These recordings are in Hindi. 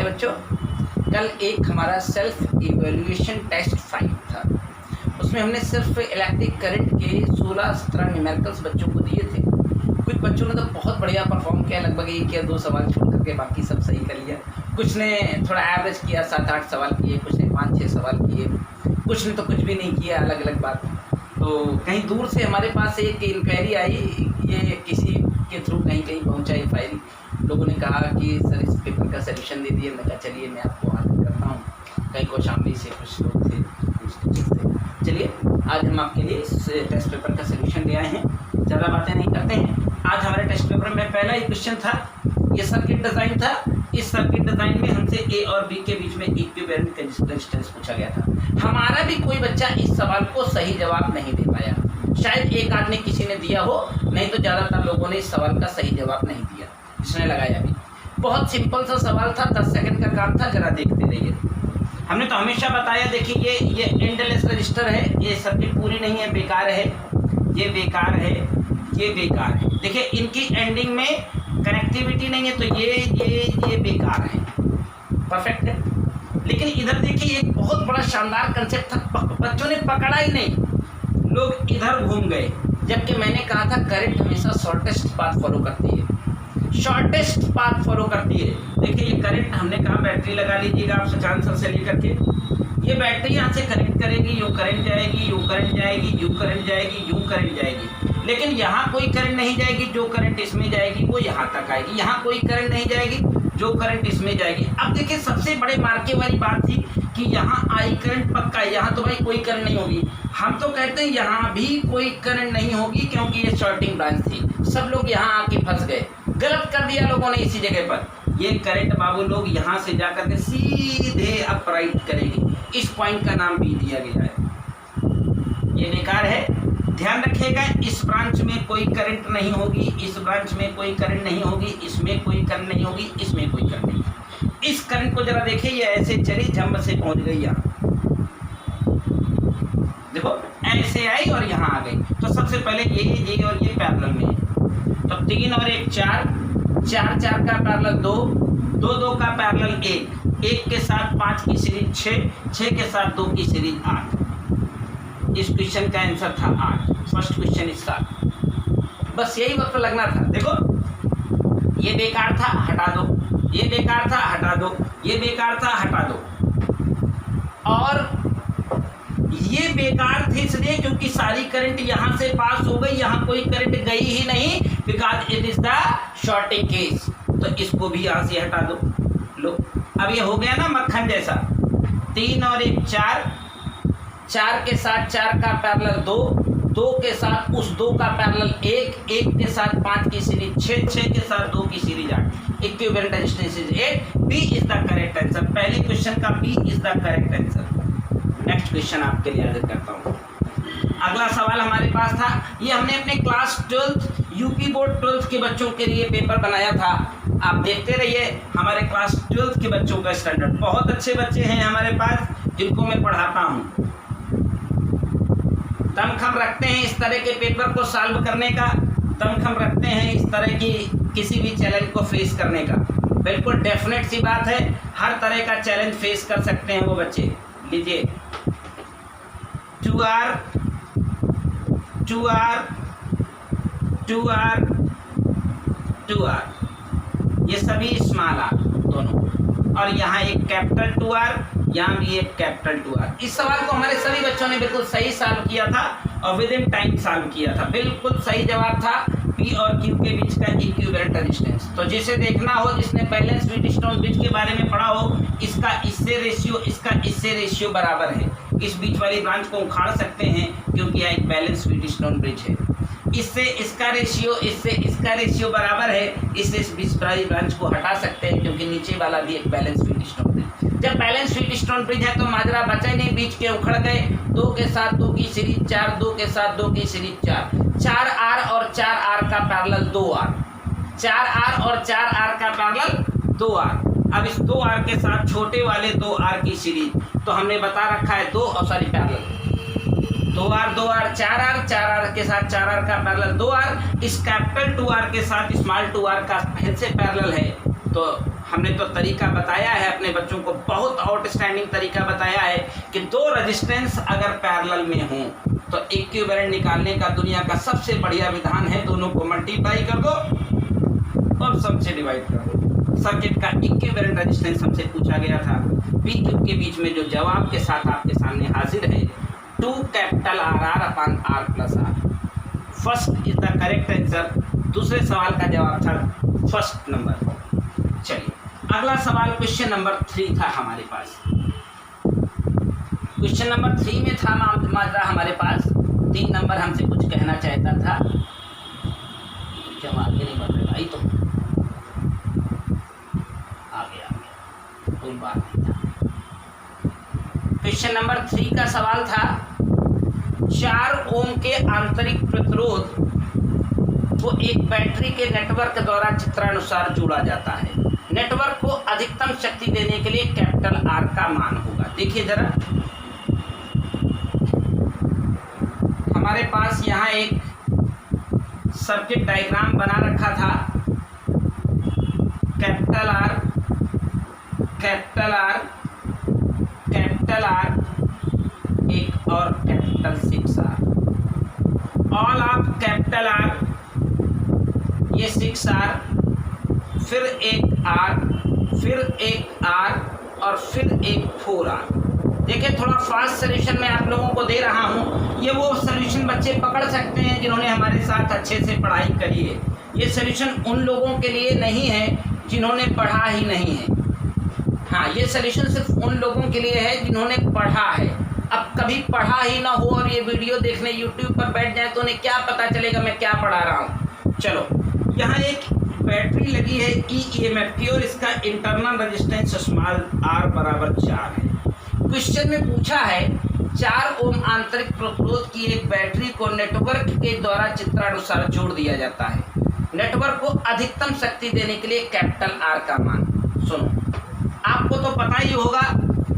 प्यारे बच्चों, कल एक हमारा सेल्फ इवैल्यूएशन टेस्ट 5 था। उसमें हमने सिर्फ इलेक्ट्रिक करंट के 16-17 न्यूमेरिकल्स बच्चों को दिए थे। कुछ बच्चों ने तो बहुत बढ़िया परफॉर्म किया, लगभग 1 या 2 सवाल छोड़ करके बाकी सब सही कर लिया। कुछ ने थोड़ा एवरेज किया, 7-8 सवाल किए, कुछ ने 5-6 सवाल किए, कुछ ने तो कुछ भी नहीं किया, अलग अलग बात। तो कहीं दूर से हमारे पास एक इंक्वायरी आई, ये किसी के थ्रू कहीं पहुँचाई फाइल। लोगों ने कहा कि सर इस पेपर का सलूशन दे दिए। मैं कहा चलिए मैं आपको हाजिर करता हूँ। कहीं कौशाम्बी से कुछ लोग थे, कुछ टीचर्स थे। चलिए आज हम आपके लिए इस टेस्ट पेपर का सलूशन ले आए हैं। ज़्यादा बातें नहीं करते हैं। आज हमारे टेस्ट पेपर में पहला ही क्वेश्चन था, ये सर्किट डिज़ाइन था। इस सर्किट डिज़ाइन में हमसे ए और बी के बीच में इक्विवेलेंट रेजिस्टेंस पूछा गया था। हमारा भी कोई बच्चा इस सवाल को सही जवाब नहीं दे पाया। शायद एक आध ने किसी ने दिया हो, नहीं तो ज़्यादातर लोगों ने इस सवाल का सही जवाब नहीं दिया। इसने लगाया भी। बहुत सिंपल सा सवाल था, 10 सेकंड का काम था, जरा देखते रहिए। हमने तो हमेशा बताया, देखिए ये एंडलेस रजिस्टर है, ये सर्किट पूरी नहीं है, बेकार है, ये बेकार है, ये बेकार है। देखिए इनकी एंडिंग में कनेक्टिविटी नहीं है, तो ये बेकार है, परफेक्ट है। लेकिन इधर देखिए एक बहुत बड़ा शानदार कंसेप्ट था, बच्चों ने पकड़ा ही नहीं, लोग इधर घूम गए। जबकि मैंने कहा था करंट हमेशा शॉर्टेस्ट पाथ फॉलो करती है, शॉर्टेस्ट पाथ फॉलो करती है। देखिए ये करंट, हमने कहा बैटरी लगा लीजिएगा आप सच आंसर से लेकर के। ये बैटरी यहाँ से कनेक्ट करेगी, यूँ करंट जाएगी, यूँ करंट जाएगी, यूँ करंट जाएगी, यूँ करंट जाएगी। लेकिन यहाँ कोई करंट नहीं जाएगी, जो करंट इसमें जाएगी वो यहाँ तक आएगी। यहाँ कोई करंट नहीं जाएगी, जो करंट इसमें जाएगी। अब देखिए सबसे बड़े मार्के वाली बात थी कि यहाँ आई करंट पक्का है, यहाँ तो भाई कोई करंट नहीं होगी। हम तो कहते हैं यहाँ भी कोई करंट नहीं होगी क्योंकि ये शॉर्टिंग ब्रांच थी। सब लोग यहाँ आके फंस गए, गलत कर दिया लोगों ने इसी जगह पर। ये करंट बाबू लोग यहाँ से जाकर के सीधे अपराइट करेंगे। इस पॉइंट का नाम बी दिया गया है। ये बेकार है, ध्यान रखिएगा। इस ब्रांच में कोई करंट नहीं होगी, इस ब्रांच में कोई करंट नहीं होगी, इसमें कोई करंट नहीं होगी, इसमें कोई करंट नहीं होगी। इस करंट को जरा देखिए, ये ऐसे चली, जंप से पहुंच गई यहाँ, देखो ऐसे आई और यहाँ आ गई। तो सबसे पहले ये और ये पैरेलल में है, तो 3 और 1 4, 4 का पैरेलल 2, 2 का पैरेलल 1, 1 के साथ 5 की सीरीज 6, 6 के साथ 2 की सीरीज 8। इस क्वेश्चन का आंसर था 8। फर्स्ट क्वेश्चन इसका, बस यही वक्त लगना था। देखो ये बेकार था, हटा दो, ये बेकार था, हटा दो, ये बेकार था, हटा दो। और ये बेकार थे इसलिए क्योंकि सारी करंट यहाँ से पास हो गई, यहाँ कोई करंट गई ही नहीं, because it is the shorting case. तो इसको भी यहाँ से हटा दो। लो अब ये हो गया ना मक्खन जैसा। 3 और 1 4, 4 के साथ 4 का पैरेलल 2, 2 के साथ उस 2 का पैरेलल 1, 1 के साथ 5 की सीरीज 6, 6 के साथ 2 की series 8। Equivalent resistance is 8। B is the correct answer. पहले क्वेश्चन का B is the correct answer. Next question आपके लिए हाजिर करता हूँ। अगला सवाल हमारे पास था, ये हमने अपने क्लास 12 यूपी बोर्ड 12 के बच्चों के लिए पेपर बनाया था। आप देखते रहिए, हमारे क्लास 12 के बच्चों का स्टैंडर्ड, बहुत अच्छे बच्चे हैं हमारे पास जिनको मैं पढ़ाता हूँ। दमखम रखते हैं इस तरह के पेपर को सॉल्व करने का, दमखम रखते हैं इस तरह की किसी भी चैलेंज को फेस करने का। बिल्कुल डेफिनेट सी बात है, हर तरह का चैलेंज फेस कर सकते हैं वो बच्चे। लीजिए 2R 2R 2R 2R, ये सभी स्मॉल आर दोनों, और यहाँ एक कैपिटल 2R, यहाँ भी एक कैपिटल 2R। इस सवाल को हमारे सभी बच्चों ने बिल्कुल सही सॉल्व किया था और विद इन टाइम सॉल्व किया था। बिल्कुल सही जवाब था पी और क्यू के बीच का इक्विवेलेंट रेजिस्टेंस। तो जिसे देखना हो, जिसने बैलेंस व्हीटस्टोन ब्रिज के बारे में पढ़ा हो, इसका इससे रेशियो, इसका इससे रेशियो बराबर है। इस बीच वाली ब्रांच को उखाड़ सकते हैं क्योंकि यह एक बैलेंस व्हीटस्टोन ब्रिज है। इससे इसका रेशियो, इससे इसका रेशियो बराबर है। इससे इस बीच वाली ब्रांच को हटा सकते हैं क्योंकि नीचे वाला भी एक बैलेंस व्हीटस्टोन ब्रिज। जब बैलेंस व्हीटस्टोन ब्रिज है तो माजरा बचा ही नहीं, बीच के उखड़ गए। 2 के साथ 2 की सीरीज 4, 2 के साथ 2 की सीरीज 4, 4R और 4R का पैरेलल 2R, 4R और 4R का पैरेलल 2R। अब इस 2R के साथ छोटे वाले 2R की सीरीज, तो हमने बता रखा है 2 और sorry parallel 2R 2R 4R, 4R के साथ 4R का पैरेलल 2R। इस कैपिटल 2R के साथ स्मॉल 2R का फिर से पैरेलल है, तो हमने तो तरीका बताया है अपने बच्चों को, बहुत आउटस्टैंडिंग तरीका बताया है कि दो रेजिस्टेंस अगर पैरेलल में हों तो इक्विवेलेंट निकालने का दुनिया का सबसे बढ़िया विधान है, दोनों को मल्टीप्लाई कर दो और सम से डिवाइड कर दो। सर्किट का इक्विवेलेंट रेजिस्टेंस हमसे पूछा गया था, पी क्यू के बीच में जो जवाब के साथ आपके सामने हाजिर है 2 capital RR upon R plus R। First is the correct answer. दूसरे सवाल का जवाब था फर्स्ट नंबर। चलिए अगला सवाल क्वेश्चन नंबर 3 था हमारे पास। क्वेश्चन नंबर 3 में था मात्रा हमारे पास 3 नंबर हमसे कुछ कहना चाहता था, क्या आगे नहीं बढ़ रहा, तो आगे कोई बात नहीं था। क्वेश्चन नंबर 3 का सवाल था 4 ओम के आंतरिक प्रतिरोध को एक बैटरी के नेटवर्क द्वारा चित्रानुसार जोड़ा जाता है। नेटवर्क को अधिकतम शक्ति देने के लिए कैपिटल R का मान होगा। देखिए जरा, हमारे पास यहाँ एक सर्किट डायग्राम बना रखा था, capital R, capital R, capital R, एक और capital 6R, all of capital R, ये 6R, फिर एक R, फिर एक R और फिर एक 4R। देखिए थोड़ा फास्ट सॉल्यूशन मैं आप लोगों को दे रहा हूँ, ये वो सॉल्यूशन बच्चे पकड़ सकते हैं जिन्होंने हमारे साथ अच्छे से पढ़ाई करी है। ये सॉल्यूशन उन लोगों के लिए नहीं है जिन्होंने पढ़ा ही नहीं है। हाँ, ये सॉल्यूशन सिर्फ उन लोगों के लिए है जिन्होंने पढ़ा है। अब कभी पढ़ा ही ना हो और ये वीडियो देखने यूट्यूब पर बैठ जाए तो उन्हें क्या पता चलेगा मैं क्या पढ़ा रहा हूँ। चलो, यहाँ एक बैटरी लगी है EMF की और इसका इंटरनल रेजिस्टेंस स्मॉल r बराबर 4 है। क्वेश्चन में पूछा है 4 ओम आंतरिक प्रतिरोध की एक बैटरी को नेटवर्क के द्वारा चित्रानुसार जोड़ दिया जाता है। नेटवर्क को अधिकतम शक्ति देने के लिए कैपिटल R का मान। सुनो, आपको तो पता ही होगा,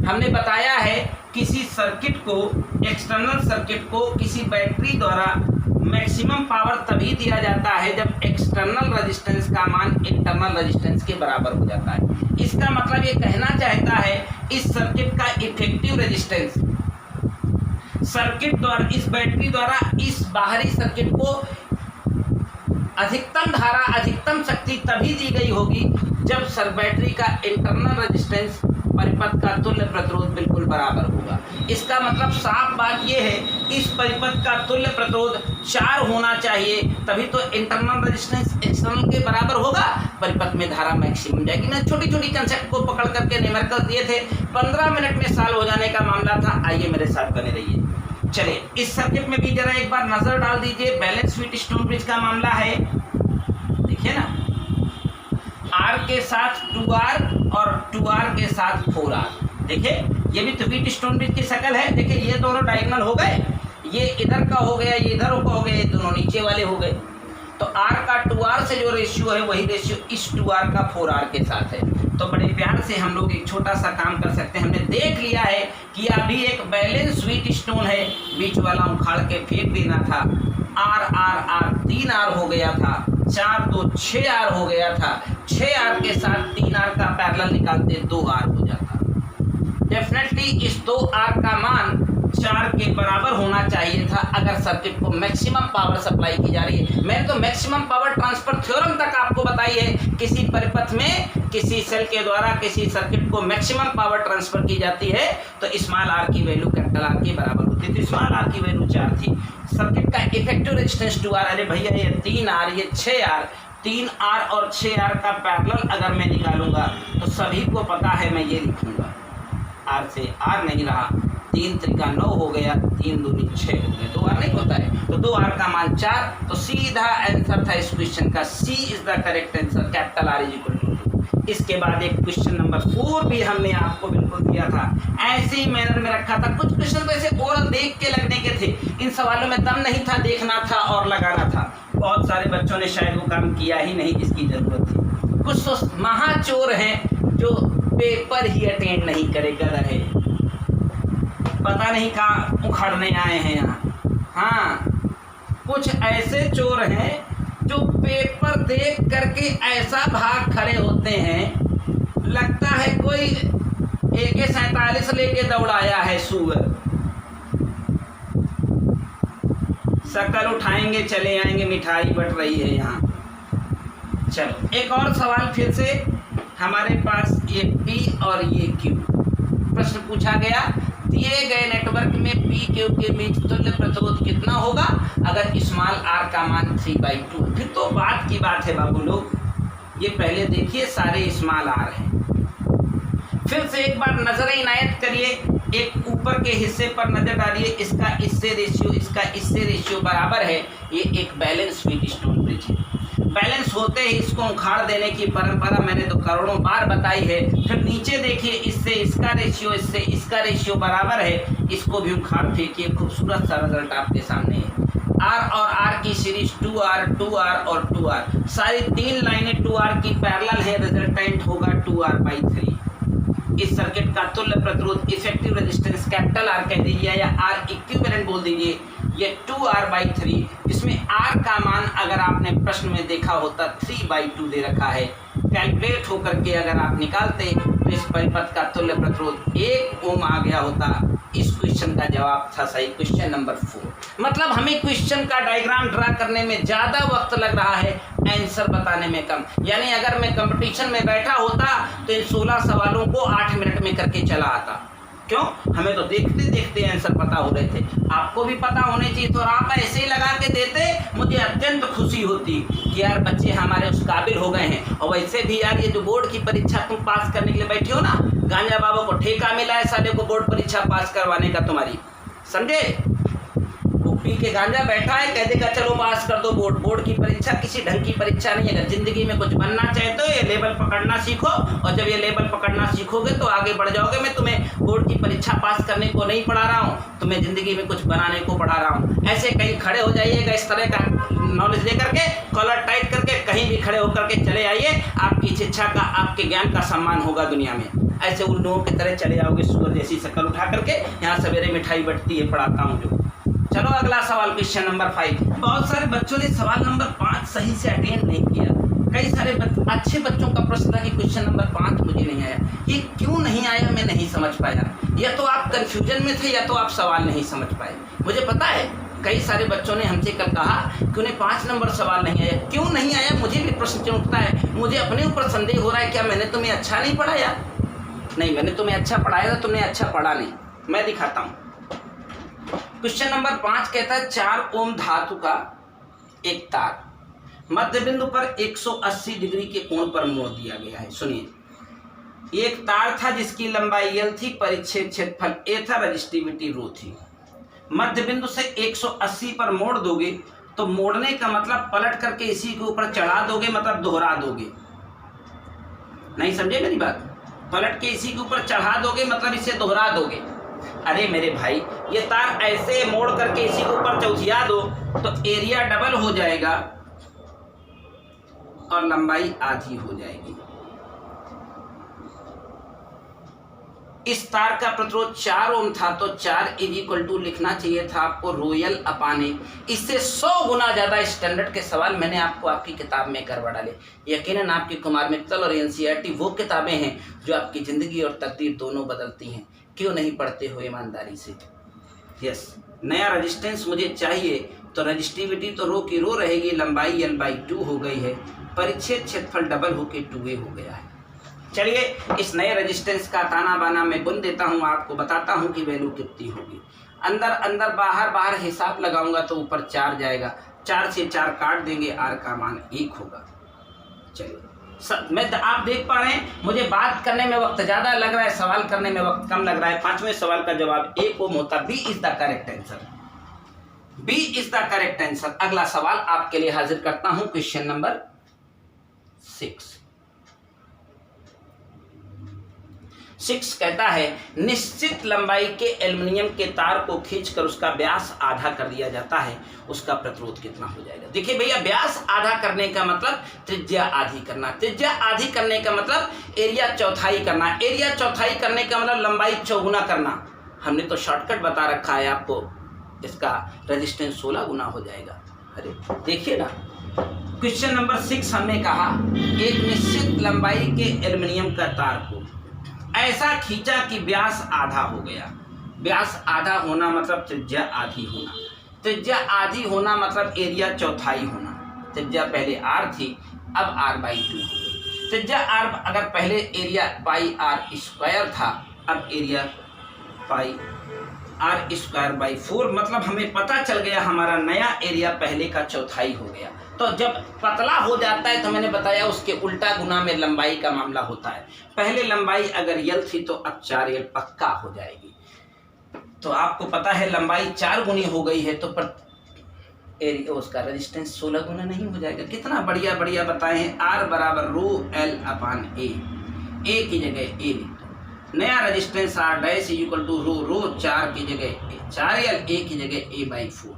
हमने बताया है किसी सर्किट को, एक्सटर्नल सर्किट को किसी बैटरी द्वारा मैक्सिमम पावर तभी दिया जाता है जब एक्सटर्नल रेजिस्टेंस का मान इंटरनल रेजिस्टेंस के बराबर हो जाता है। इसका मतलब ये कहना चाहता है इस सर्किट का इफेक्टिव रेजिस्टेंस सर्किट द्वारा, इस बैटरी द्वारा इस बाहरी सर्किट को अधिकतम धारा, अधिकतम शक्ति तभी दी गई होगी जब बैटरी का इंटरनल रेजिस्टेंस परिपथ का तुल्य प्रतिरोध बिल्कुल बराबर होगा। इसका मतलब साफ बात यह है इस परिपथ का तुल्य प्रतिरोध 4 होना चाहिए, तभी तो इंटरनल रेजिस्टेंस एक्सटर्नल के बराबर होगा, परिपथ में धारा मैक्सिमम जाएगी। मैं छोटी छोटी कंसेप्ट को पकड़ करके न्यूमेरिकल दिए थे, 15 मिनट में सॉल्व हो जाने का मामला था। आइए मेरे साथ बने रहिए। चलिए इस सर्किट में भी जरा एक बार नजर डाल दीजिए। बैलेंस व्हीटस्टोन ब्रिज का मामला है, देखिए ना, R के साथ 2R और 2R के साथ 4R। देखिए ये भी तो व्हीटस्टोन ब्रिज की शक्ल है। देखिए ये दोनों डायगोनल हो गए, ये इधर का हो गया, ये इधर का हो गया, ये दोनों नीचे वाले हो गए। तो R का 2R से जो रेशियो है वही रेशियो इस 2R का 4R के साथ है। तो बड़े प्यार से हम लोग एक छोटा सा काम कर सकते हैं। हमने देख लिया है कि अभी एक बैलेंस व्हीटस्टोन है, बीच वाला उखाड़ के फेंक देना था। R 3R हो गया था, 4 2 6R हो गया था, 6R के साथ 3R का पैरेलल निकालते 2R हो जाता। डेफिनेटली इस 2R का मान 4 के बराबर होना चाहिए था अगर सर्किट को मैक्सिमम पावर सप्लाई की जा रही है। मैंने तो मैक्सिमम पावर ट्रांसफर थ्योरम तक आपको बताई है। किसी परिपथ में किसी सेल के द्वारा किसी सर्किट को मैक्सिमम पावर ट्रांसफर की जाती है तो स्मॉल r की वैल्यू कैपिटल R के बराबर होती थी। स्मॉल r की वैल्यू 4 थी। सर्किट का इफेक्टिव रेजिस्टेंस 2R, अरे भैया ये 3R, ये 6R, 3R और 6R का पैरेलल अगर मैं निकालूंगा तो सभी को पता है मैं ये लिखूंगा, R से R नहीं रहा, 3 त्रिका 9 हो गया, 3 दूनी 6 हो गया, 2R नहीं होता है, तो 2R का मान 4। तो सीधा आंसर था इस क्वेश्चन का, C is the correct answer, capital R is equal to 2। इसके बाद एक क्वेश्चन नंबर 4 भी हमने आपको बिल्कुल दिया था, ऐसे ही मैनर में रखा था। कुछ क्वेश्चन तो ऐसे ओरल देख के लगने के थे, इन सवालों में दम नहीं था, देखना था और लगाना था। बहुत सारे बच्चों ने शायद वो काम किया ही नहीं जिसकी जरूरत थी। कुछ तो महाचोर हैं जो पेपर ही अटेंड नहीं करे, गदर है, पता नहीं कहाँ उखड़ने आए हैं यहाँ। हाँ, कुछ ऐसे चोर हैं जो पेपर देख करके ऐसा भाग खड़े होते हैं भाई AK-47 लेके दौड़ाया है सुअर, शकल उठाएंगे चले आएंगे, मिठाई बट रही है यहाँ। चलो एक और सवाल फिर से हमारे पास, ये P और ये Q प्रश्न पूछा गया, दिए गए नेटवर्क में PQ के बीच तुल्य प्रतिरोध कितना होगा अगर स्मॉल r का मान 3/2। फिर तो बात की बात है बाबू लोग, ये पहले देखिए सारे स्मॉल r हैं। फिर से एक बार नजर इनायत करिए, एक ऊपर के हिस्से पर नजर डालिए, इसका इससे रेशियो, इसका इससे रेशियो बराबर है। ये एक बैलेंस व्हीटस्टोन ब्रिज है। बैलेंस होते ही इसको उखाड़ देने की परंपरा मैंने तो करोड़ों बार बताई है। फिर नीचे देखिए, इससे इसका रेशियो, इससे इसका रेशियो बराबर है, इसको भी उखाड़ फेंकिए, खूबसूरत सा रिजल्ट आपके सामने है। R और R की सीरीज 2R 2R और 2R, सारी 3 लाइनें 2R की पैरेलल है, रिजल्टेंट होगा 2R/3। इस सर्किट का तुल्य प्रतिरोध, इफेक्टिव रेजिस्टेंस कैपिटल R कह दीजिए या R इक्विवेलेंट बोल दीजिए, ये 2R/3। इसमें R का मान अगर आपने प्रश्न में देखा होता 3/2 दे रखा है, कैलकुलेट होकर के अगर आप निकालते तो इस परिपथ का तुल्य प्रतिरोध 1 ओम आ गया होता। इस क्वेश्चन का जवाब था सही, क्वेश्चन नंबर 4। मतलब हमें क्वेश्चन का डायग्राम ड्रा करने में ज़्यादा वक्त लग रहा है, आंसर बताने में कम। यानी अगर मैं कंपटीशन में बैठा होता तो इन 16 सवालों को 8 मिनट में करके चला आता। क्यों? हमें तो देखते देखते आंसर पता हो रहे थे, आपको भी पता होने चाहिए, तो आप ऐसे ही लगा के देते, मुझे अत्यंत खुशी होती कि यार बच्चे हमारे उस काबिल हो गए हैं। और वैसे भी यार ये जो बोर्ड की परीक्षा तुम पास करने के लिए बैठे हो ना, गांजा बाबा को ठेका मिला है साले को बोर्ड परीक्षा पास करवाने का तुम्हारी, समझे? पी के गांजा बैठा है, कह देगा चलो पास कर दो बोर्ड। बोर्ड की परीक्षा किसी ढंग की परीक्षा नहीं है। अगर जिंदगी में कुछ बनना चाहते हो, ये लेवल पकड़ना सीखो, और जब ये लेवल पकड़ना सीखोगे तो आगे बढ़ जाओगे। मैं तुम्हें बोर्ड की परीक्षा पास करने को नहीं पढ़ा रहा हूँ, तुम्हें जिंदगी में कुछ बनाने को पढ़ा रहा हूँ। ऐसे कहीं खड़े हो जाइएगा, इस तरह का नॉलेज लेकर के, कॉलर टाइट करके कहीं भी खड़े होकर के चले आइए, आपकी शिक्षा का, आपके ज्ञान का सम्मान होगा दुनिया में। ऐसे उल्लुओं की तरह चले जाओगे, सुअर जैसी शक्ल उठा करके, यहाँ सवेरे मिठाई बटती है, पढ़ाता हूँ जो। चलो अगला सवाल, क्वेश्चन नंबर 5। बहुत सारे बच्चों ने सवाल नंबर 5 सही से अटेंड नहीं किया। कई सारे अच्छे बच्चों का प्रश्न था कि क्वेश्चन नंबर 5 मुझे नहीं आया। ये क्यों नहीं आया मैं नहीं समझ पाया। या तो आप कंफ्यूजन में थे या तो आप सवाल नहीं समझ पाए। मुझे पता है कई सारे बच्चों ने हमसे कल कहा कि उन्हें 5 नंबर सवाल नहीं आया। क्यों नहीं आया, मुझे भी प्रश्न उठता है। मुझे अपने ऊपर संदेह हो रहा है, क्या मैंने तुम्हें अच्छा नहीं पढ़ाया? नहीं, मैंने तुम्हें अच्छा पढ़ाया था, तुमने अच्छा पढ़ा नहीं। मैं दिखाता हूँ। क्वेश्चन नंबर 5 कहता है 4 ओम धातु का एक तार मध्य बिंदु पर 180 डिग्री के कोण पर मोड़ दिया गया है। सुनिए, एक तार था जिसकी लंबाई L थी, परिच्छेद क्षेत्रफल A था, रजिस्टिविटी ρ थी। मध्य बिंदु से 180 पर मोड़ दोगे तो मोड़ने का मतलब पलट करके इसी के ऊपर चढ़ा दोगे, मतलब दोहरा दोगे। नहीं समझे मेरी बात? पलट के इसी के ऊपर चढ़ा दोगे मतलब इसे दोहरा दोगे। अरे मेरे भाई, ये तार ऐसे मोड़ करके इसी के ऊपर चौथिया दो तो एरिया डबल हो जाएगा और लंबाई आधी हो जाएगी। इस तार का प्रतिरोध 4 ओम था तो 4 = लिखना चाहिए था आपको रोयल अपाने। इससे 100 गुना ज़्यादा स्टैंडर्ड के सवाल मैंने आपको आपकी किताब में करवा डाले। यकीनन आपकी कुमार मित्तल और NCERT वो किताबें हैं जो आपकी ज़िंदगी और तकदीर दोनों बदलती हैं। क्यों नहीं पढ़ते हो ईमानदारी से? यस, नया रेजिस्टेंस मुझे चाहिए तो रजिस्टिविटी तो रो की रो रहेगी, लंबाई L/2 हो गई है, परिच्छेद क्षेत्रफल डबल होके 2A हो गया है। चलिए इस नए रेजिस्टेंस का ताना बाना मैं बुन देता हूँ, आपको बताता हूँ कि वैल्यू कितनी होगी। अंदर अंदर बाहर बाहर हिसाब लगाऊंगा तो ऊपर 4 जाएगा, 4 से 4 काट देंगे, R का मान 1 होगा। चलिए आप देख पा रहे हैं मुझे बात करने में वक्त ज़्यादा लग रहा है, सवाल करने में वक्त कम लग रहा है। 5वें सवाल का जवाब 1 ओम होता। B is the correct answer. B is the correct answer. अगला सवाल आपके लिए हाजिर करता हूं, क्वेश्चन नंबर 6 कहता है निश्चित लंबाई के एल्युमिनियम के तार को खींचकर उसका व्यास आधा कर दिया जाता है, उसका प्रतिरोध कितना हो जाएगा? देखिए भैया, व्यास आधा करने का मतलब त्रिज्या आधी करना, त्रिज्या आधी करने का मतलब एरिया चौथाई करना, एरिया चौथाई करने का मतलब लंबाई चौगुना करना। हमने तो शॉर्टकट बता रखा है आपको, इसका रेजिस्टेंस 16 गुना हो जाएगा। अरे देखिए ना, क्वेश्चन नंबर 6 हमने कहा एक निश्चित लंबाई के एल्युमिनियम का तार को, ऐसा खींचा कि व्यास आधा हो गया। व्यास आधा होना मतलब त्रिज्या आधी होना। त्रिज्या आधी होना मतलब एरिया चौथाई होना। त्रिज्या पहले r थी, अब r/2 हो गई। त्रिज्या r अगर पहले एरिया पाई r स्क्वायर था, अब एरिया पाई r²/4, मतलब हमें पता चल गया हमारा नया एरिया पहले का चौथाई हो गया। तो जब पतला हो जाता है तो मैंने बताया उसके उल्टा गुना में लंबाई का मामला होता है। पहले लंबाई अगर l थी तो अब 4l पक्का हो जाएगी। तो आपको पता है लंबाई 4 गुनी हो गई है तो एरिया उसका रेजिस्टेंस 16 गुना नहीं हो जाएगा। कितना बढ़िया बढ़िया बताए हैं। R बराबर ρl/A, A की जगह A लिख दो। नया resistance R dash equal to rho 4 की जगह 4l, A की जगह A/4।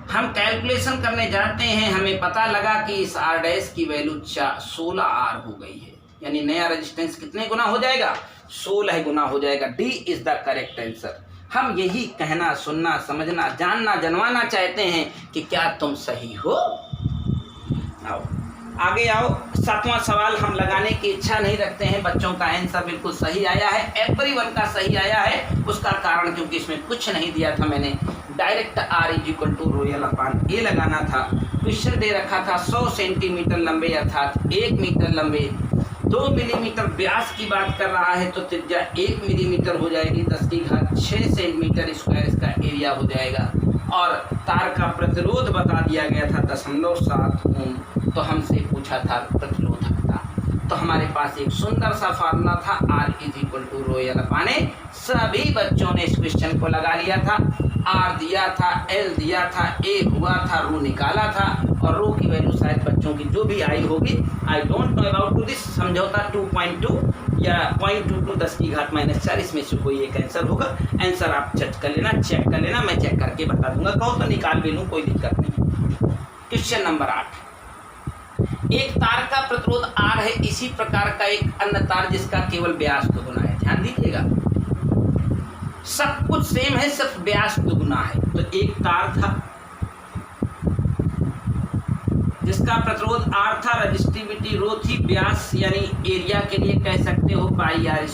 हम कैलकुलेशन करने जाते हैं, हमें पता लगा कि इस R डैश की वैल्यू 16R हो गई है, यानी नया रेजिस्टेंस कितने गुना हो जाएगा? 16 गुना हो जाएगा। D is the correct answer. हम यही कहना, सुनना, समझना, जानना, जनवाना चाहते हैं कि क्या तुम सही हो। आओ आगे आओ। 7वां सवाल हम लगाने की इच्छा नहीं रखते हैं। बच्चों का आंसर बिल्कुल सही आया है, एवरीवन का सही आया है। उसका कारण क्योंकि इसमें कुछ नहीं दिया था, मैंने डायरेक्ट R = ρl/A लगाना था। क्वेश्चन दे रखा था 100 सेंटीमीटर लंबे अर्थात 1 मीटर लंबे 2 मिलीमीटर व्यास की बात कर रहा है, तो त्रिज्या 1 मिलीमीटर हो जाएगी। 10⁶ सेंटीमीटर स्क्वायर इसका एरिया हो जाएगा। और तार का प्रतिरोध बता दिया गया था 0.7 ओम। तो हमसे पूछा था प्रतिरोधकता, तो हमारे पास एक सुंदर सा फार्मूला था R = ρl/A। सभी बच्चों ने इस क्वेश्चन को लगा लिया था। R दिया था, L दिया था, A हुआ था, रो निकाला था, और रो की वैल्यू शायद बच्चों की जो भी आई होगी, I don't know about to this, समझौता 2.2 या 0.22 10⁻⁴ इसमें से कोई एक आंसर होगा। आंसर आप चेक कर लेना, मैं चेक करके बता दूंगा। कहो तो निकाल भी लूँ, कोई दिक्कत नहीं। Question number 8। एक तार का प्रतिरोध R है, इसी प्रकार का एक अन्य तार जिसका केवल व्यास दुगुना है। ध्यान दीजिएगा, सब कुछ सेम है, सिर्फ व्यास दुगुना है। तो एक तार था जिसका प्रतिरोध R था, रजिस्टिविटी रो थी, व्यास यानी एरिया के लिए कह सकते हो πr²।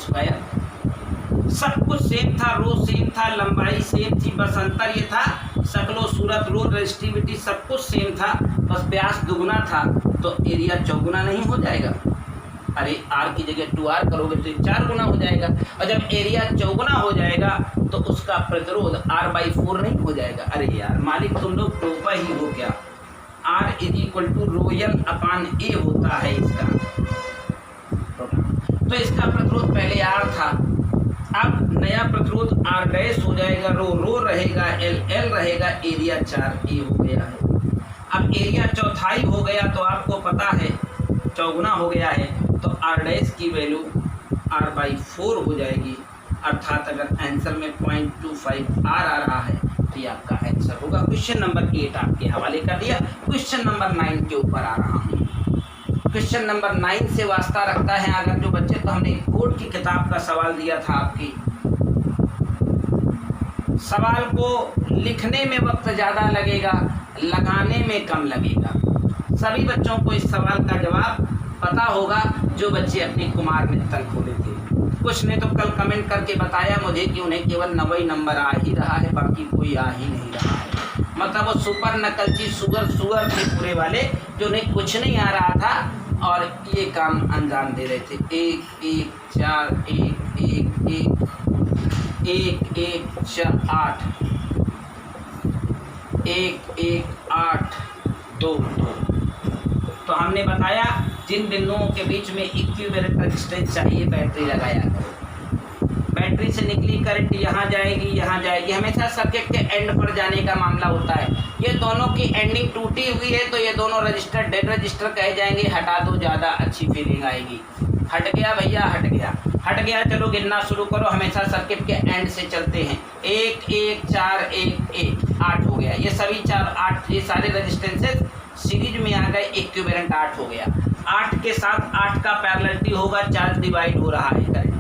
सब कुछ सेम था, रो सेम था, लंबाई सेम थी, बस अंतर ये था शक्लो सूरत, रो, रजिस्टिविटी सब कुछ सेम था, बस व्यास दुगुना था। तो एरिया चौगुना नहीं हो जाएगा? अरे R की जगह 2R करोगे तो 4 गुना हो जाएगा। और जब एरिया चौगुना हो जाएगा तो उसका प्रतिरोध R/4 नहीं हो जाएगा? अरे यार मालिक, तुम लोग टोपा ही हो क्या? R = ρl/A होता है इसका। तो इसका प्रतिरोध पहले R था, अब नया प्रतिरोध R डैश हो जाएगा, रो रहेगा, L रहेगा, एरिया 4A हो गया है। अब एरिया चौथाई हो गया तो आपको पता है चौगुना हो गया है, तो R डैश की वैल्यू R/4 हो जाएगी। अर्थात अगर आंसर में 0.25 R आ रहा है तो ये आपका आंसर होगा। क्वेश्चन नंबर 8 आपके हवाले कर दिया। क्वेश्चन नंबर 9 के ऊपर आ रहा हूँ। क्वेश्चन नंबर 9 से वास्ता रखता है अगर जो बच्चे, तो हमने कोड की किताब का सवाल दिया था आपकी। सवाल को लिखने में वक्त ज़्यादा लगेगा, लगाने में कम लगेगा। सभी बच्चों को इस सवाल का जवाब पता होगा जो बच्चे अपनी कुमार मित्तल खोले थे। कुछ ने तो कल कमेंट करके बताया मुझे कि उन्हें केवल 90 नंबर आ ही रहा है, बाकी कोई आ ही नहीं रहा है। मतलब वो सुपर नकलची सुगर थे पूरे वाले, जो उन्हें कुछ नहीं आ रहा था और ये काम अंजाम दे रहे थे। 1 1 4 1 1 1 1 1 4 8 1 1 8 2 2। तो हमने बताया जिन बिंदुओं के बीच में इक्विवेलेंट रेजिस्टेंस चाहिए बैटरी लगाया करो। बैटरी से निकली करंट यहाँ जाएगी, हमेशा सर्किट के एंड पर जाने का मामला होता है। ये दोनों की एंडिंग टूटी हुई है तो ये दोनों रजिस्टर डेड रजिस्टर कहे जाएंगे। हटा दो, ज़्यादा अच्छी फीलिंग आएगी। हट गया भैया, हट गया। चलो गिनना शुरू करो, हमेशा सर्किट के एंड से चलते हैं। 1 1 4 1 1 8 हो गया। ये सभी 4 8 ये सारे रजिस्टेंसेस सीरीज में आ गए, इक्विवेलेंट 8 हो गया। 8 के साथ 8 का पैरेललिटी होगा, 4 डिवाइड हो रहा है करंट।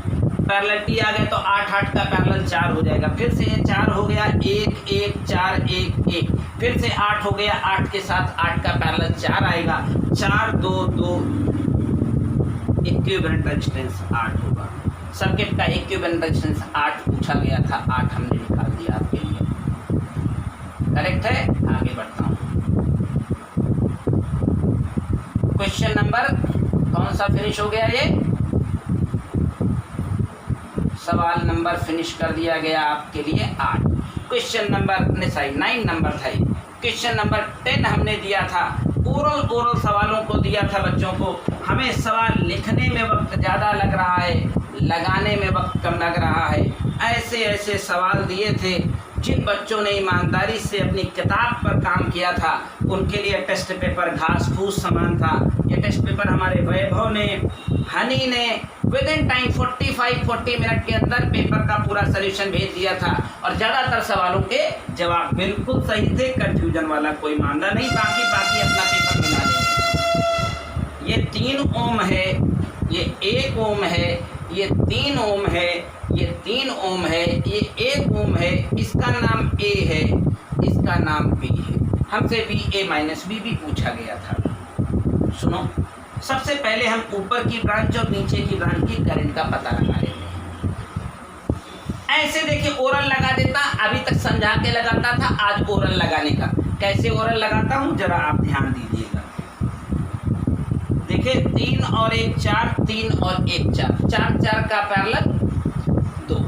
पैरेललिटी आ गया तो 8 8 का पैरेलल 4 हो जाएगा। फिर से ये 4 हो गया, 1 1 4 1 1। फिर से 8 हो गया, 8 के साथ 8 का पैरेलल 4 आएगा, 4 2 2 इक्विवेलेंट रेजिस्टेंस 8 होगा। सर्किट का इक्विवेलेंट रेजिस्टेंस 8 पूछा गया था, 8 हमने निकाल दिया आपके लिए। करेक्ट है। आगे बढ़ता हूँ। क्वेश्चन नंबर कौन सा फिनिश हो गया? ये सवाल नंबर फिनिश कर दिया गया आपके लिए 8। क्वेश्चन नंबर 9 नंबर था। क्वेश्चन नंबर 10 हमने दिया था, ओरल सवालों को दिया था बच्चों को। हमें सवाल लिखने में वक्त ज़्यादा लग रहा है, लगाने में वक्त कम लग रहा है। ऐसे सवाल दिए थे। जिन बच्चों ने ईमानदारी से अपनी किताब पर काम किया था उनके लिए टेस्ट पेपर घास फूस समान था। ये टेस्ट पेपर हमारे वैभव ने, हनी ने विद इन टाइम 40 मिनट के अंदर पेपर का पूरा सॉल्यूशन भेज दिया था और ज़्यादातर सवालों के जवाब बिल्कुल सही थे। कंफ्यूजन वाला कोई मामला नहीं। बाकी अपना पेपर मिला लेंगे। ये 3 ओम है, ये 1 ओम है, ये 3 ओम है, ये 3 ओम है, ये 1 ओम है। इसका नाम A है, इसका नाम B है। हमसे VA-B भी पूछा गया था। सुनो, सबसे पहले हम ऊपर की ब्रांच और नीचे की ब्रांच की करंट का पता लगा लेते हैं। ऐसे देखिए, ओरल लगा देता, अभी तक समझा के लगाता था, आज ओरल लगाने का। कैसे ओरल लगाता हूँ जरा आप ध्यान दीजिएगा। देखिए 3 और 1 4, 3 और 1 4, 4 का पैरेलल 2,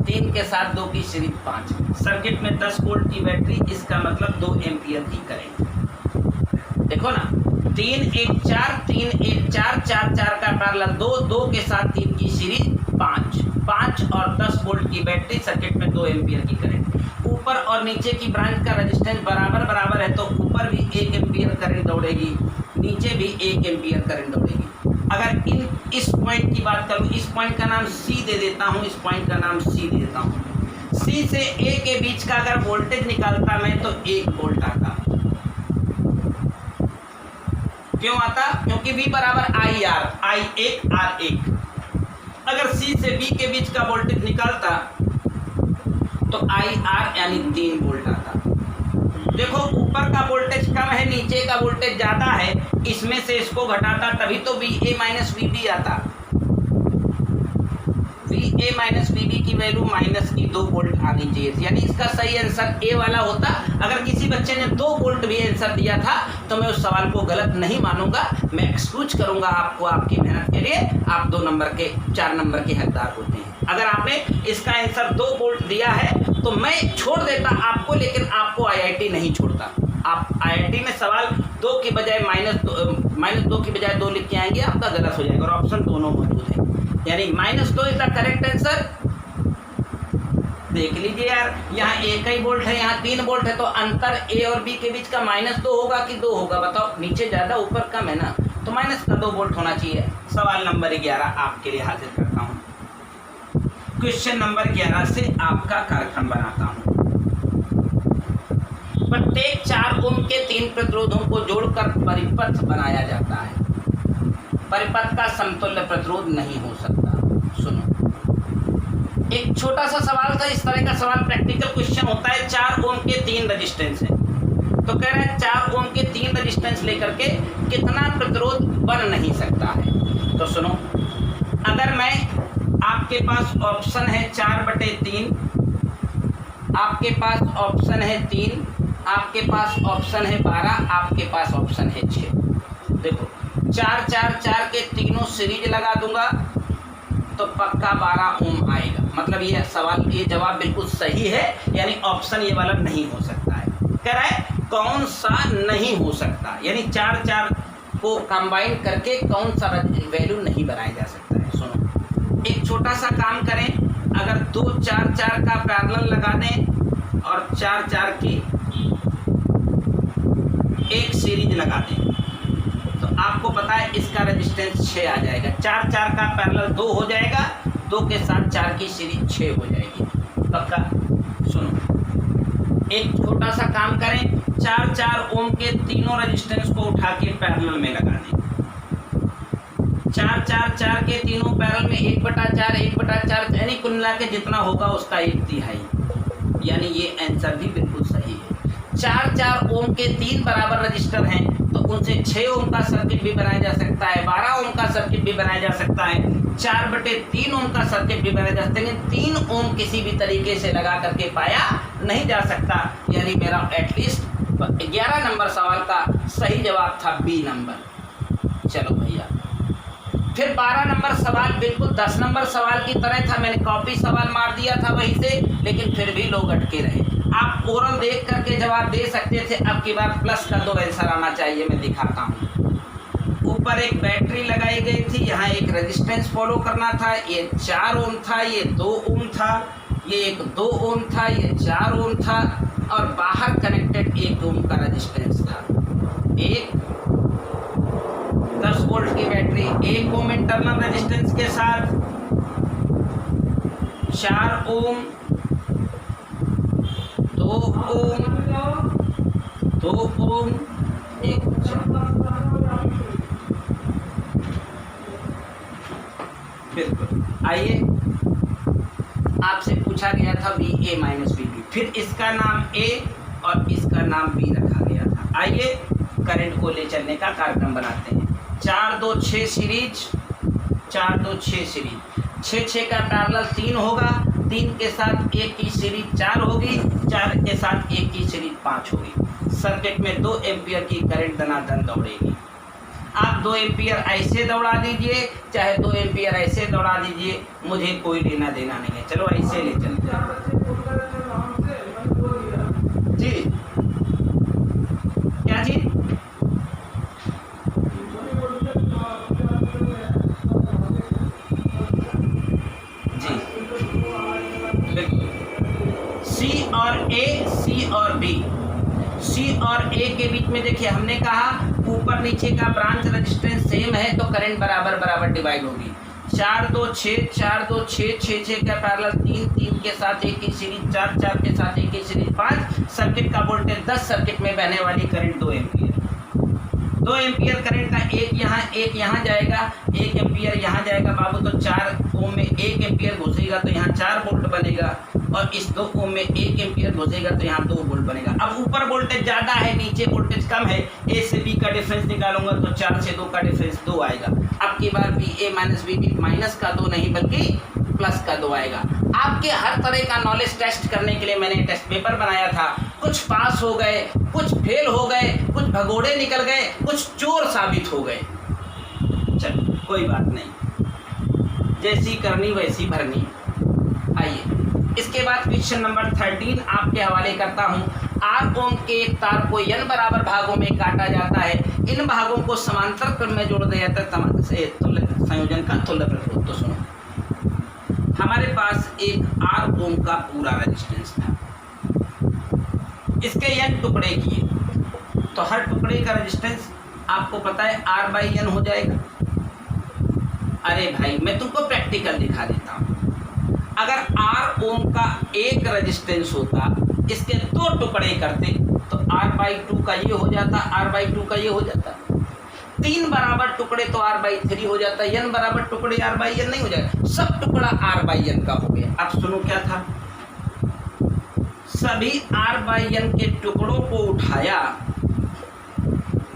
3 के साथ 2 की सीरीज 5। सर्किट में 10 वोल्ट की बैटरी, इसका मतलब 2 एम्पियर की करंट। देखो ना, 3 1 4, 3 1 4, 4 का पैरेलल 2, 2 के साथ 3 की सीरीज 5 और 10 वोल्ट की बैटरी, सर्किट में 2 एम्पियर की करंट। ऊपर और नीचे की ब्रांच का रेजिस्टेंस बराबर है, तो ऊपर भी 1 एम्पियर करंट दौड़ेगी, नीचे भी 1 एम्पियर करंट दौड़ेगी। अगर इस पॉइंट की बात करूं, इस पॉइंट का नाम C दे देता हूं, इस पॉइंट का नाम C दे देता हूं। C से A के बीच का अगर वोल्टेज निकालता मैं तो 1 वोल्ट आता। क्यों आता? क्योंकि V बराबर IR, I1 R1। अगर C से B के बीच का वोल्टेज निकालता तो IR यानी 3 वोल्ट आता। देखो, ऊपर का वोल्टेज कम है, नीचे का वोल्टेज ज़्यादा है, इसमें से इसको घटाता तभी तो VA-VB आता। VA-VB की वैल्यू माइनस की 2 वोल्ट आनी चाहिए, यानी इसका सही आंसर A वाला होता। अगर किसी बच्चे ने 2 वोल्ट भी आंसर दिया था तो मैं उस सवाल को गलत नहीं मानूंगा, मैं एक्सक्यूज करूंगा आपको आपकी मेहनत के लिए। आप 4 नंबर के हकदार होते हैं। अगर आपने इसका आंसर 2 वोल्ट दिया है तो मैं छोड़ देता आपको, लेकिन आपको IIT नहीं छोड़ता। आप IIT में सवाल 2 की बजाय -2 की बजाय 2 लिख के आएंगे, आपका गलत हो जाएगा। और ऑप्शन दोनों मौजूद है, यानी -2 इज द करेक्ट आंसर। देख लीजिए यार, यहाँ 1 ही वोल्ट है, यहाँ 3 वोल्ट है, तो अंतर A और B के बीच का -2 होगा कि 2 होगा? बताओ, नीचे ज़्यादा ऊपर कम है ना, तो -2 वोल्ट होना चाहिए। सवाल नंबर 11 आपके लिए हाजिर करता हूँ। क्वेश्चन नंबर 11 से आपका कार्यक्रम बनाता हूँ। प्रत्येक 4 ओम के 3 प्रतिरोधों को जोड़कर परिपथ बनाया जाता है। परिपथ का समतुल्य प्रतिरोध नहीं हो सकता। सुनो, एक छोटा सा सवाल था, इस तरह का सवाल प्रैक्टिकल क्वेश्चन होता है। 4 ओम के 3 रेजिस्टेंस है, तो कह रहा है 4 ओम के 3 रेजिस्टेंस लेकर के कितना प्रतिरोध बन नहीं सकता है। तो सुनो, अगर मैं, आपके पास ऑप्शन है 4/3, आपके पास ऑप्शन है 3, आपके पास ऑप्शन है 12, आपके पास ऑप्शन है 6। देखो, 4 के तीनों सीरीज लगा दूंगा तो पक्का 12 ओम आएगा। मतलब ये जवाब बिल्कुल सही है, यानी ऑप्शन ये वाला नहीं हो सकता है। कह रहा है कौन सा नहीं हो सकता, यानी 4 को कंबाइन करके कौन सा वैल्यू नहीं बनाया जा सकता है। सुनो, एक छोटा सा काम करें, अगर 2 4 का पैरेलल लगा दें और 4 की एक सीरीज लगा दें तो आपको पता है इसका रेजिस्टेंस 6 आ जाएगा। 4 का पैरेलल 2 हो जाएगा, 2 के साथ 4 की सीरीज 6 हो जाएगी। पक्का? सुनो, एक छोटा सा काम करें, 4 ओम के तीनों रेजिस्टेंस को उठा के पैरेलल में लगा दें। 4 के तीनों पैरेलल में 1/4 यानी कुल मिला के जितना होगा उसका 1/3, यानी ये आंसर भी बिल्कुल सही है। 4 4 ओम के 3 बराबर रजिस्टर हैं तो उनसे 6 ओम का सर्किट भी बनाया जा सकता है, 12 ओम का सर्किट भी बनाया जा सकता है, 4/3 ओम का सर्किट भी बनाया जा सकता है, लेकिन 3 ओम किसी भी तरीके से लगा करके पाया नहीं जा सकता। यानी मेरा एटलीस्ट 11 नंबर सवाल का सही जवाब था बी नंबर। चलो भैया, फिर 12 नंबर सवाल बिल्कुल 10 नंबर सवाल की तरह था, मैंने कॉपी सवाल मार दिया था वहीं से, लेकिन फिर भी लोग अटके रहे। आप ओरल देख करके जवाब दे सकते थे, अब की बार प्लस का 2 आंसर आना चाहिए। मैं दिखाता हूँ। ऊपर एक बैटरी लगाई गई थी, यहाँ एक रेजिस्टेंस फॉलो करना था, ये 4 ओम था, ये 2 ओम था, ये एक 2 ओम था, ये 4 ओम था, और बाहर कनेक्टेड 1 ओम का रेजिस्टेंस था। एक 10 वोल्ट की बैटरी 1 ओम इंटरनल रेजिस्टेंस के साथ, 4 ओम, 2 ओम, 2 ओम, 1। बिल्कुल, आइए, आपसे पूछा गया था VA माइनस VB, फिर इसका नाम A और इसका नाम B रखा गया था। आइए करंट को ले चलने का कार्यक्रम बनाते हैं। 4 2 6 सीरीज, 4 2 6 सीरीज, 6 6 का पैरेलल 3 होगा, 3 के साथ 1 की सीरीज 4 होगी, 4 के साथ 1 की सीरीज 5 होगी। सर्किट में 2 एम्पियर की करंट दनादन दौड़ेगी। आप 2 एम्पियर ऐसे दौड़ा दीजिए, चाहे 2 एम्पियर ऐसे दौड़ा दीजिए, मुझे कोई लेना देना नहीं है। चलो ऐसे ले चलते हैं जी। क्या जी? सी और ए, सी और बी, सी और ए के बीच में देखिए हमने कहा ऊपर नीचे का ब्रांच रेजिस्टेंस सेम है तो करंट बराबर बराबर डिवाइड होगी। 4 2 6, 4 2 6, 6 6 का पैरेलल 3, 3 के साथ 1 की सीरीज 4, 4 के साथ 1 की सीरीज 5। सर्किट का वोल्टेज 10, सर्किट में बहने वाली करंट 2 एम्पियर। 2 एम्पियर करंट का एक यहाँ जाएगा, 1 एम्पियर यहाँ जाएगा बाबू, तो 4 ओम में 1 एम्पियर घुसेगा तो यहाँ 4 वोल्ट बनेगा, और इस 2 ओम में 1 एम्पियर घुसेगा तो यहाँ 2 वोल्ट बनेगा। अब ऊपर वोल्टेज ज़्यादा है, नीचे वोल्टेज कम है, ए से बी का डिफरेंस निकालूंगा तो 4 से 2 का डिफरेंस 2 आएगा। अब की बार VA माइनस VB माइनस का 2 नहीं बल्कि प्लस का 2 आएगा। आपके हर तरह का नॉलेज टेस्ट करने के लिए मैंने टेस्ट पेपर बनाया था, कुछ पास हो गए, कुछ फेल हो गए, कुछ भगोड़े निकल गए, कुछ चोर साबित हो गए। चलो कोई बात नहीं, जैसी करनी वैसी भरनी। आइए इसके बाद क्वेश्चन नंबर 13 आपके हवाले करता हूँ। 8 ओम के एक तार को n बराबर भागों में काटा जाता है, इन भागों को समांतर क्रम में जोड़ दिया जाता है तुल्य संयोजन का तुल्य प्रतिरोध। तो सुनो, हमारे पास एक 8 ओम का पूरा रेजिस्टेंस था, इसके n टुकड़े किए तो हर टुकड़े का रेजिस्टेंस आपको पता है R/N हो जाएगा। अरे भाई मैं तुमको प्रैक्टिकल दिखा देता हूँ। अगर 8 ओम का एक रेजिस्टेंस होता, इसके 2 टुकड़े करते तो R/2 का ये हो जाता, R/2 का ये हो जाता, 3 बराबर टुकड़े तो R/3 हो जाता, n बराबर टुकड़े R/n नहीं हो जाएगा, सब टुकड़ा R/n का हो गया। अब सुनो क्या था, सभी R/n के टुकड़ों को उठाया,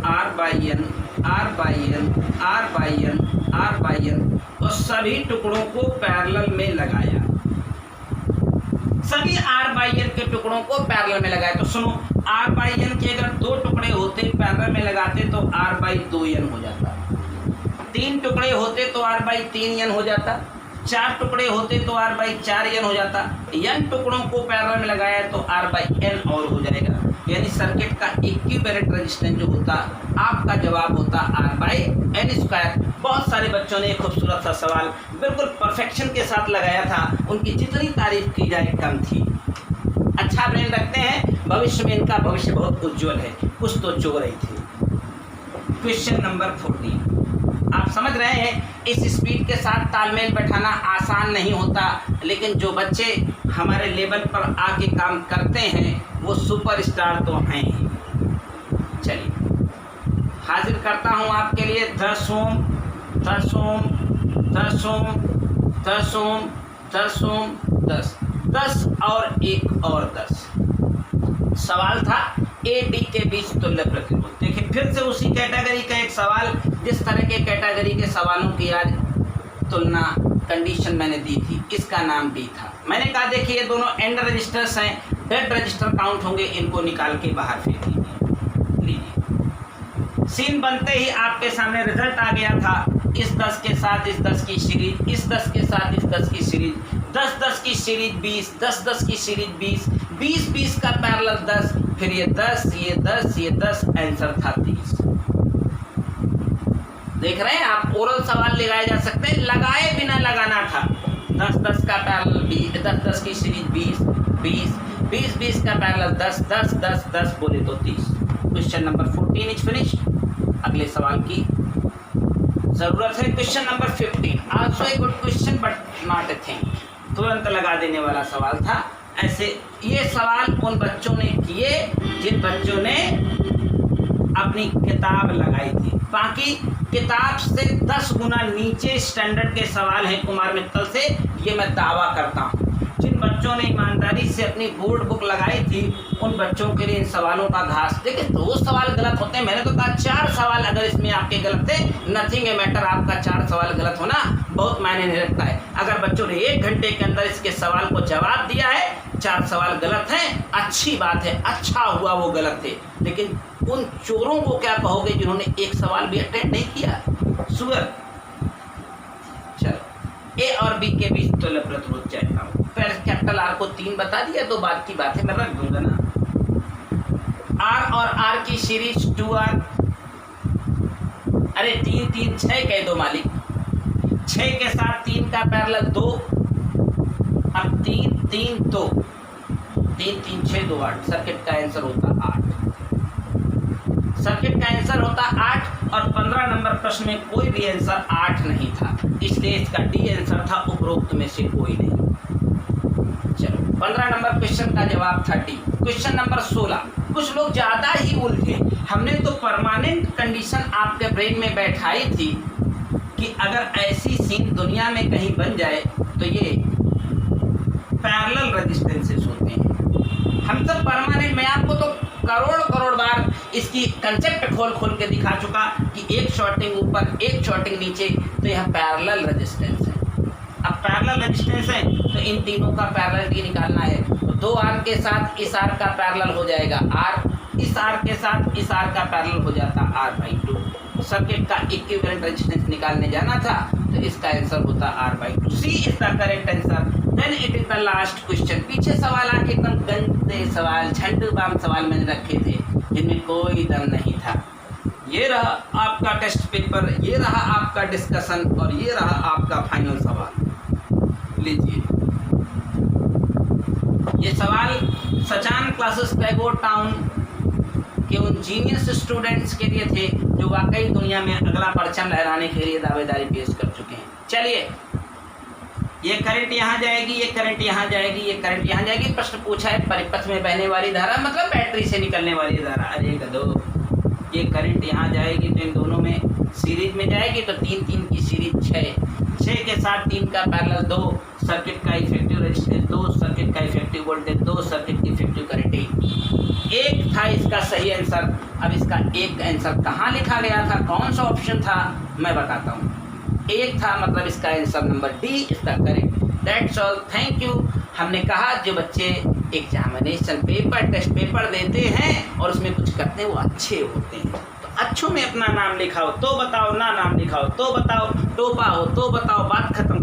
R/n R/n R/n R/n, और सभी टुकड़ों को पैरेलल में लगाया, सभी R/n के टुकड़ों को पैरेलल में लगाए। तो सुनो, R/n के अगर 2 टुकड़े होते पैरेलल में लगाते तो R/2n हो जाता, 3 टुकड़े होते तो R/3n हो जाता, 4 टुकड़े होते तो R/4n हो जाता, n टुकड़ों को पैरेलल में लगाया तो R/n और हो जाएगा। यानी सर्किट का इक्विवेलेंट रेजिस्टेंस जो होता, आपका जवाब होता R/n²। बहुत सारे बच्चों ने खूबसूरत सा सवाल बिल्कुल परफेक्शन के साथ लगाया था, उनकी जितनी तारीफ की जाए कम थी। अच्छा ब्रेन रखते हैं, भविष्य में इनका भविष्य बहुत उज्जवल है, कुछ तो चो रही थी। क्वेश्चन नंबर 14, आप समझ रहे हैं इस स्पीड के साथ तालमेल बैठाना आसान नहीं होता, लेकिन जो बच्चे हमारे लेवल पर आके काम करते हैं वो सुपरस्टार तो हैं। चलिए हाजिर करता हूँ आपके लिए 10 ओम 10 ओम 10 ओम 10 ओम 10 ओम 10 10 और 1 और 10। सवाल था ए डी के बीच तुल्य प्रतिरोध। देखिए फिर से उसी कैटेगरी का एक सवाल, जिस तरह के कैटेगरी के सवालों की आज तुलना कंडीशन मैंने दी थी, इसका नाम डी था। मैंने कहा देखिए ये दोनों एंड रजिस्टर्स हैं, डेड रजिस्टर काउंट होंगे, इनको निकाल के बाहर फेंक लीजिए। सीन बनते ही आपके सामने रिजल्ट आ गया था, इस 10 के साथ इस 10 की सीरीज, इस 10 के साथ इस 10 की सीरीज, 10-10 की सीरीज 20, 10-10 की सीरीज 20, 20-20 का पैरेलल 10, फिर ये 10, ये 10, ये 10, आंसर था 30। देख रहे हैं आप, ओरल सवाल लगाए जा सकते हैं, लगाए बिना लगाना था। 10-10 का पैरेलल 20, 10-10 की सीरीज 20, 20, 20-20 का पैरेलल 10, 10, 10, 10 बोले तो 30। Question number 14 is finish. अगले सवाल की जरूरत है। Question number 15 also a good question but not a thing, तुरंत लगा देने वाला सवाल था। ऐसे ये सवाल उन बच्चों ने किए जिन बच्चों ने अपनी किताब लगाई थी, बाकी किताब से 10 गुना नीचे स्टैंडर्ड के सवाल हैं कुमार मित्तल से, ये मैं दावा करता हूँ। जिन बच्चों ने ईमानदारी से अपनी बोर्ड बुक लगाई थी उन बच्चों के लिए इन सवालों का घास। देखिए 2 सवाल गलत होते हैं, मैंने तो कहा 4 सवाल अगर इसमें आपके गलत थे, नथिंग ए मैटर, आपका 4 सवाल गलत होना बहुत मायने नहीं रखता है। अगर बच्चों ने 1 घंटे के अंदर इसके सवाल को जवाब दिया है, 4 सवाल गलत हैं, अच्छी बात है, अच्छा हुआ वो गलत थे। लेकिन उन चोरों को क्या कहोगे जिन्होंने 1 सवाल भी अटेंड नहीं किया? सुगर। चलो ए और बी के बीच तुल्य प्रतिरोध चाहता हूँ। पहले कैपिटल आर को 3 बता दिया, तो बात की बात है, मैं रख दूंगा ना। आर और आर की सीरीज 2R, अरे 3 3 6 कह दो मालिक, 6 के साथ 3 का पैरेलल 2, अब 3 3 2, 3 3 6 2 8, सर्किट का आंसर होता 8। सर्किट का आंसर होता 8 और 15 नंबर प्रश्न में कोई भी आंसर 8 नहीं था, इसलिए इसका डी आंसर था, उपरोक्त में से कोई नहीं। चलो 15 नंबर क्वेश्चन का जवाब था डी। क्वेश्चन नंबर 16, कुछ लोग ज्यादा ही उलझे। हमने तो परमानेंट कंडीशन आपके ब्रेन में बैठाई थी कि अगर ऐसी सीन दुनिया में कहीं बन जाए तो ये पैरेलल रेजिस्टेंसेस होते हैं। हम सब परमानेंट, मैं आपको तो करोड़ बार इसकी कंसेप्ट खोल खोल के दिखा चुका कि एक शॉर्टिंग ऊपर एक शॉर्टिंग नीचे, तो यह पैरेलल रेजिस्टेंस है। अब पैरेलल रेजिस्टेंस है तो इन तीनों का पैरेलल निकालना है, तो 2R के साथ इस R का पैरेलल हो जाएगा R, इस R के साथ इस R का पैरेलल हो जाता R/2। सर्किट का इक्विवेलेंट रेजिस्टेंस निकालने जाना था, तो इसका आंसर होता R/2। C is the correct answer. Then it is the last question. पीछे सवाल आके एकदम गंदे सवाल, झंडू बाम सवाल मैंने रखे थे जिनमें कोई दम नहीं था। ये रहा आपका टेस्ट पेपर, ये रहा आपका डिस्कशन और ये रहा आपका फाइनल सवाल। लीजिए, ये सवाल सचान क्लासेस टैगोर टाउन के उन जीनियस स्टूडेंट्स के लिए थे जो वाकई दुनिया में अगला परचम लहराने के लिए दावेदारी पेश कर चुके हैं। चलिए, ये करंट यहाँ जाएगी, ये करंट यहाँ जाएगी, ये करंट यहाँ जाएगी। प्रश्न पूछा है परिपथ में बहने वाली धारा मतलब बैटरी से निकलने वाली धारा। अरे गधो, ये करंट यहाँ जाएगी तो इन दोनों में सीरीज में जाएगी, तो 3 3 की सीरीज 6 के साथ 3 का पैरेलल 2, सर्किट का इफेक्टिव रेजिस्टेंस 2, सर्किट का इफेक्टिव वोल्टेज 2, सर्किट की इफेक्टिव करंट 1 था इसका सही आंसर। अब इसका एक आंसर कहाँ लिखा गया था, कौन सा ऑप्शन था, मैं बताता हूँ। 1 था, मतलब इसका answer number D is the correct. That's all, thank you. हमने कहा जो बच्चे एग्जामिनेशन पेपर, टेस्ट पेपर देते हैं और उसमें कुछ करते हैं वो अच्छे होते हैं, तो अच्छों में अपना नाम लिखाओ तो बताओ, ना नाम लिखाओ तो बताओ, टोपा हो तो बताओ, बात खत्म।